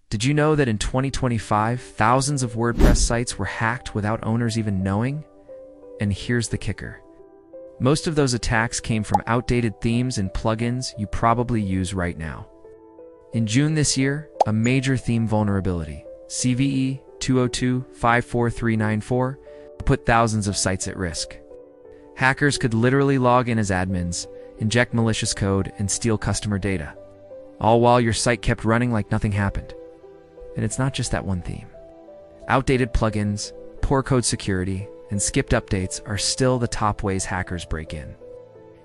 Did you know that in 2025, thousands of WordPress sites were hacked without owners even knowing? And here's the kicker. Most of those attacks came from outdated themes and plugins you probably use right now. In June this year, a major theme vulnerability, CVE 202-54394, put thousands of sites at risk. Hackers could literally log in as admins, inject malicious code, and steal customer data, all while your site kept running like nothing happened. And it's not just that one theme. Outdated plugins, poor code security, and skipped updates are still the top ways hackers break in.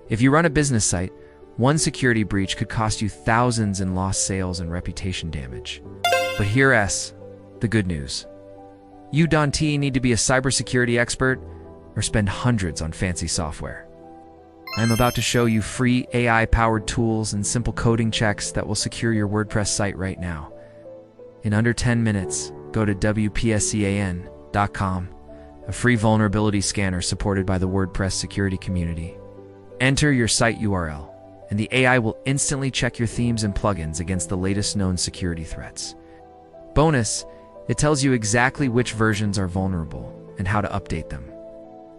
If you run a business site, one security breach could cost you thousands in lost sales and reputation damage. But here's the good news. You don't need to be a cybersecurity expert or spend hundreds on fancy software. I'm about to show you free AI-powered tools and simple coding checks that will secure your WordPress site right now. In under 10 minutes, go to WPScan.com, a free vulnerability scanner supported by the WordPress security community. Enter your site URL, and the AI will instantly check your themes and plugins against the latest known security threats. Bonus, it tells you exactly which versions are vulnerable and how to update them.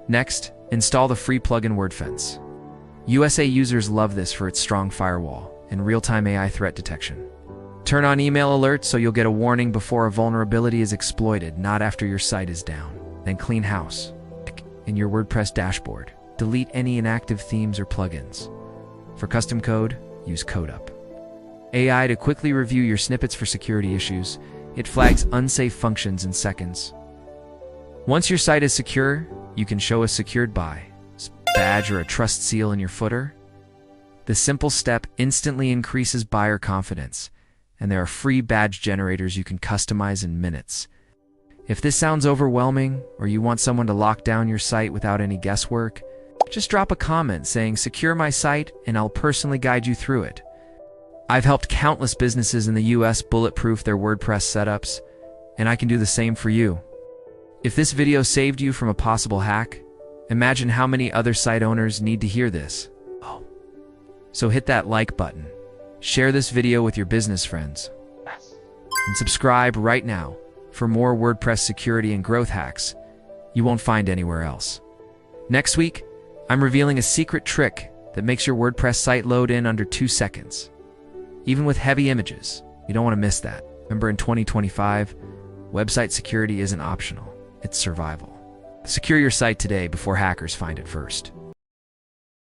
Next, install the free plugin Wordfence. USA users love this for its strong firewall and real-time AI threat detection. Turn on email alerts so you'll get a warning before a vulnerability is exploited, not after your site is down. Then clean house. In your WordPress dashboard, delete any inactive themes or plugins. For custom code, use CodeWP AI to quickly review your snippets for security issues. It flags unsafe functions in seconds. Once your site is secure, you can show a secured by badge or a trust seal in your footer. The simple step instantly increases buyer confidence, and there are free badge generators you can customize in minutes. If this sounds overwhelming, or you want someone to lock down your site without any guesswork, just drop a comment saying "Secure my site," and I'll personally guide you through it. I've helped countless businesses in the US bulletproof their WordPress setups, and I can do the same for you. If this video saved you from a possible hack, imagine how many other site owners need to hear this. So hit that like button, share this video with your business friends, and subscribe right now for more WordPress security and growth hacks you won't find anywhere else. Next week, I'm revealing a secret trick that makes your WordPress site load in under 2 seconds. Even with heavy images, you don't want to miss that. Remember, in 2025, website security isn't optional, it's survival. Secure your site today before hackers find it first.